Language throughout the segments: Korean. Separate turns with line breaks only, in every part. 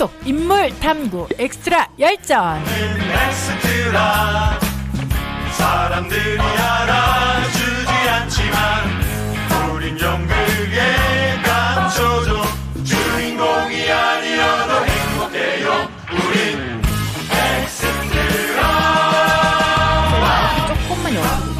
속 인물 탐구 엑스트라 열전.
엑스트라 사람들이 알아주지 않지만 우린 연극에 감춰줘 주인공이 아니어도 행복해요 우린 엑스트라.
조금만 열어주세요.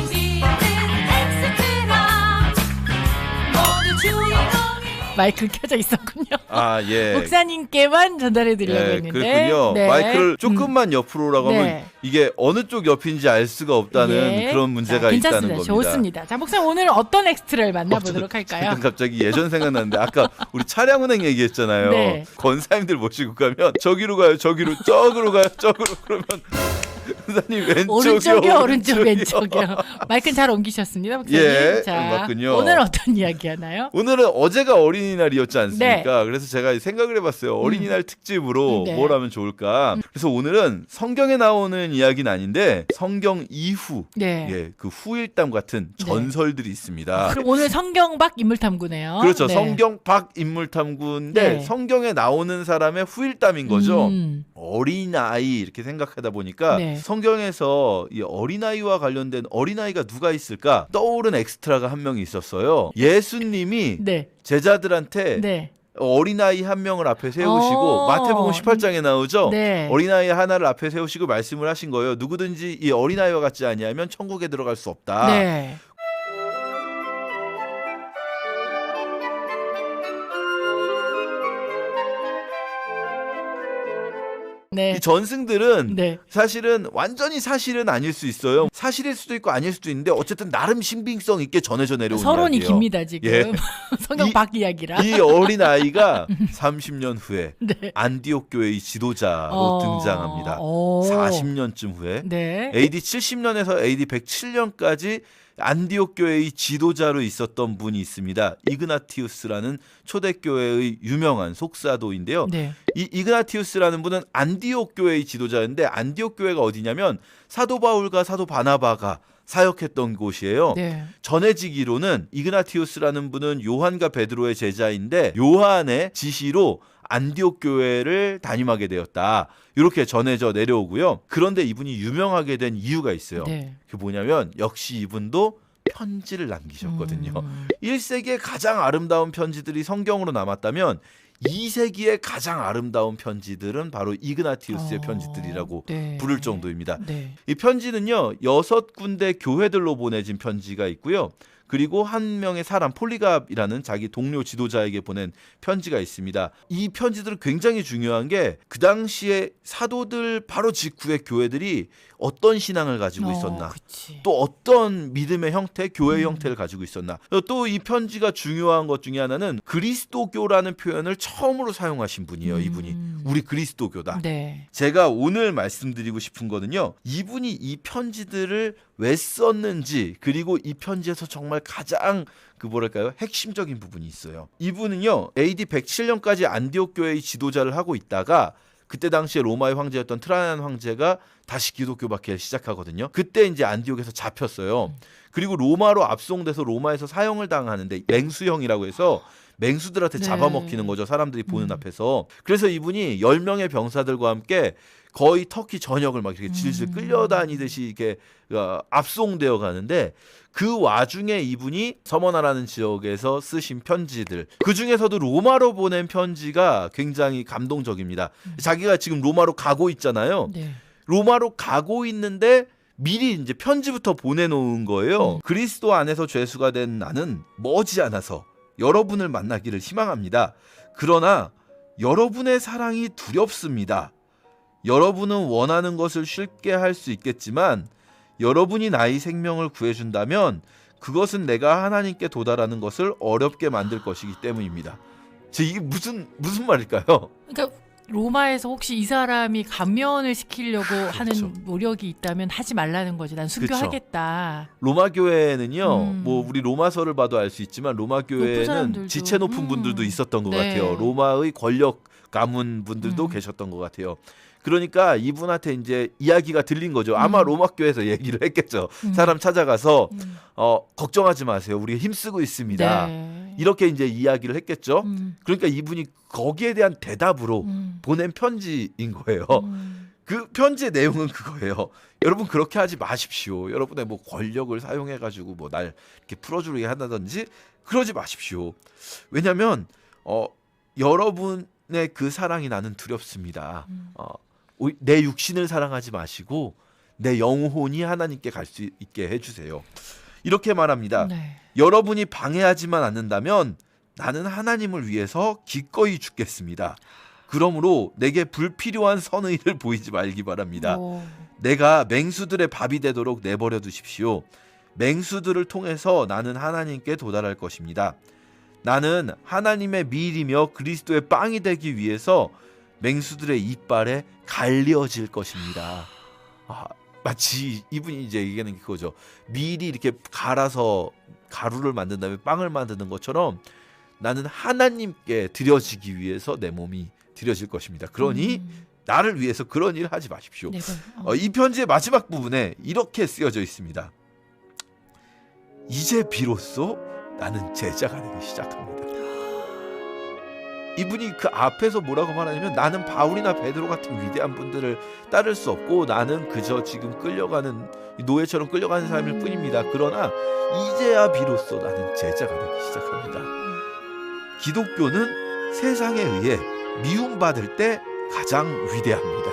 마이크 켜져 있었군요.
아, 예.
목사님께만 전달해 드리려고
예,
했는데.
그렇군요.
네.
마이크를 조금만 옆으로라고 하면
네.
이게 어느 쪽 옆인지 알 수가 없다는
예.
그런 문제가
자,
있다는
괜찮습니다.
겁니다.
좋습니다. 자, 목사님 오늘 어떤 엑스트라를 만나보도록 할까요?
잠깐 갑자기 예전 생각났는데 아까 우리 차량운행 얘기했잖아요.
네.
권사님들 모시고 가면 저기로 가요, 저기로, 저기로 가요, 저기로 그러면 권사님 왼쪽이요,
오른쪽 왼쪽이요. 마이크는 잘 옮기셨습니다, 목사님.
예,
자,
맞군요.
오늘 어떤 이야기 하나요?
오늘은 어제가 어린이날이었지 않습니까?
네.
그래서 제가 생각을 해봤어요. 어린이날 특집으로
네.
뭘 하면 좋을까? 그래서 오늘은 성경에 나오는 이야기는 아닌데 성경 이후,
네.
예, 그 후일담 같은
네.
전설들이 있습니다.
그럼 오늘 성경 밖 인물 탐구네요.
그렇죠.
네.
성경 밖 인물 탐구인데
네.
성경에 나오는 사람의 후일담인 거죠.
음.
어린아이 이렇게 생각하다 보니까
네.
성경에서 이 어린아이와 관련된 어린아이가 누가 있을까 떠오른 엑스트라가 한 명이 있었어요. 예수님이
네.
제자들한테
네.
어린아이 한 명을 앞에 세우시고 마태복음 18장에 나오죠.
네.
어린아이 하나를 앞에 세우시고 말씀을 하신 거예요. 누구든지 이 어린아이와 같지 아니하면 천국에 들어갈 수 없다.
네. 네.
이 전승들은
네.
사실은 완전히 사실은 아닐 수 있어요. 사실일 수도 있고 아닐 수도 있는데 어쨌든 나름 신빙성 있게 전해져 내려온
서론이
이야기예요.
깁니다 지금.
예.
성경
이-
밖 이야기라.
이 어린아이가 30년 후에
네.
안디옥 교회의 지도자로 등장합니다. 40년쯤 후에
네.
AD 70년에서 AD 107년까지 안디옥 교회의 지도자로 있었던 분이 있습니다. 이그나티우스라는 초대교회의 유명한 속사도인데요.
네.
이 이그나티우스라는 분은 안디옥 교회의 지도자인데 안디옥 교회가 어디냐면 사도 바울과 사도 바나바가 사역했던 곳이에요.
네.
전해지기로는 이그나티우스라는 분은 요한과 베드로의 제자인데 요한의 지시로 안디옥 교회를 담임하게 되었다. 이렇게 전해져 내려오고요. 그런데 이분이 유명하게 된 이유가 있어요.
네.
그게 뭐냐면 역시 이분도 편지를 남기셨거든요. 1세기의 가장 아름다운 편지들이 성경으로 남았다면 2세기의 가장 아름다운 편지들은 바로 이그나티우스의 편지들이라고
네.
부를 정도입니다.
네.
이 편지는요 6군데 교회들로 보내진 편지가 있고요. 그리고 한 명의 사람 폴리갑이라는 자기 동료 지도자에게 보낸 편지가 있습니다. 이 편지들은 굉장히 중요한 게 그 당시에 사도들 바로 직후의 교회들이 어떤 신앙을 가지고 있었나,
그치.
또 어떤 믿음의 형태, 교회의 형태를 가지고 있었나. 또 이 편지가 중요한 것 중에 하나는 그리스도교라는 표현을 처음으로 사용하신 분이에요. 이분이 우리 그리스도교다.
네.
제가 오늘 말씀드리고 싶은 거는요. 이분이 이 편지들을 왜 썼는지, 그리고 이 편지에서 정말 가장 그 뭐랄까요? 핵심적인 부분이 있어요. 이분은요. AD 107년까지 안디옥 교회의 지도자를 하고 있다가 그때 당시에 로마의 황제였던 트라이안 황제가 다시 기독교 박해를 시작하거든요. 그때 이제 안디옥에서 잡혔어요. 그리고 로마로 압송돼서 로마에서 사형을 당하는데 맹수형이라고 해서 맹수들한테
네.
잡아먹히는 거죠. 사람들이 보는 앞에서. 그래서 이분이 10명의 병사들과 함께 거의 터키 전역을 막 이렇게 질질 끌려다니듯이 이렇게 압송되어 가는데 그 와중에 이분이 서머나라는 지역에서 쓰신 편지들, 그 중에서도 로마로 보낸 편지가 굉장히 감동적입니다. 자기가 지금 로마로 가고 있잖아요.
네.
로마로 가고 있는데 미리 이제 편지부터 보내놓은 거예요. 그리스도 안에서 죄수가 된 나는 머지않아서 여러분을 만나기를 희망합니다. 그러나 여러분의 사랑이 두렵습니다. 여러분은 원하는 것을 쉽게 할 수 있겠지만 여러분이 나의 생명을 구해준다면 그것은 내가 하나님께 도달하는 것을 어렵게 만들 것이기 때문입니다. 이게 무슨 말일까요?
그러니까 로마에서 혹시 이 사람이 감면을 시키려고 하는 노력이 있다면 하지 말라는 거지. 난 순교하겠다.
로마 교회는요,
음.
뭐 우리 로마서를 봐도 알 수 있지만 로마
높은
교회는
사람들도.
지체 높은 분들도 있었던 것
네.
같아요. 로마의 권력 가문 분들도 계셨던 것 같아요. 그러니까 이분한테 이제 이야기가 들린 거죠. 아마 로마 교회에서 얘기를 했겠죠. 사람 찾아가서 걱정하지 마세요. 우리가 힘쓰고 있습니다.
네. 네.
이렇게 이제 이야기를 했겠죠. 그러니까 이분이 거기에 대한 대답으로 보낸 편지인 거예요. 그 편지의 내용은 그거예요. 여러분 그렇게 하지 마십시오. 여러분의 뭐 권력을 사용해 가지고 뭐 날 이렇게 풀어주게 한다든지 그러지 마십시오. 왜냐하면 여러분의 그 사랑이 나는 두렵습니다. 내 육신을 사랑하지 마시고 내 영혼이 하나님께 갈 수 있게 해주세요. 이렇게 말합니다.
네.
여러분이 방해하지만 않는다면 나는 하나님을 위해서 기꺼이 죽겠습니다. 그러므로 내게 불필요한 선의를 보이지 말기 바랍니다.
오.
내가 맹수들의 밥이 되도록 내버려 두십시오. 맹수들을 통해서 나는 하나님께 도달할 것입니다. 나는 하나님의 밀이며 그리스도의 빵이 되기 위해서 맹수들의 이빨에 갈려질 것입니다. 마치 이분이 이제 얘기하는 게 그거죠. 밀이 이렇게 갈아서 가루를 만든 다음에 빵을 만드는 것처럼 나는 하나님께 드려지기 위해서 내 몸이 드려질 것입니다. 그러니 나를 위해서 그런 일을 하지 마십시오.
네,
이 편지의 마지막 부분에 이렇게 쓰여져 있습니다. 이제 비로소 나는 제자가 되기 시작합니다. 이분이 그 앞에서 뭐라고 말하냐면 나는 바울이나 베드로 같은 위대한 분들을 따를 수 없고 나는 그저 지금 끌려가는 노예처럼 끌려가는 사람일 뿐입니다. 그러나 이제야 비로소 나는 제자가 되기 시작합니다. 기독교는 세상에 의해 미움받을 때 가장 위대합니다.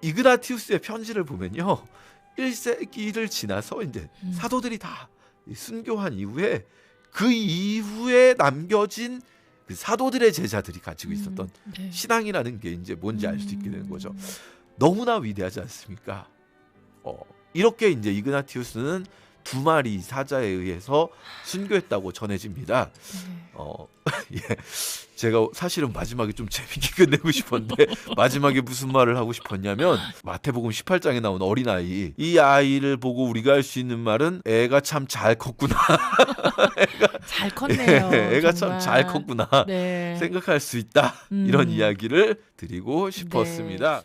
이그나티우스의 편지를 보면요. 1세기를 지나서 이제 사도들이 다 순교한 이후에 그 이후에 남겨진 그 사도들의 제자들이 가지고 있었던
네.
신앙이라는 게 이제 뭔지 알 수 있게 되는 거죠. 너무나 위대하지 않습니까? 이렇게 이제 이그나티우스는 2마리 사자에 의해서 순교했다고 전해집니다. 예, 제가 사실은 마지막에 좀 재밌게 끝내고 싶었는데 마지막에 무슨 말을 하고 싶었냐면 마태복음 18장에 나온 어린아이, 이 아이를 보고 우리가 할 수 있는 말은 애가 참 잘 컸구나.
잘 컸네요.
애가 참
정말.
잘 컸구나
네.
생각할 수 있다. 이런 이야기를 드리고 싶었습니다.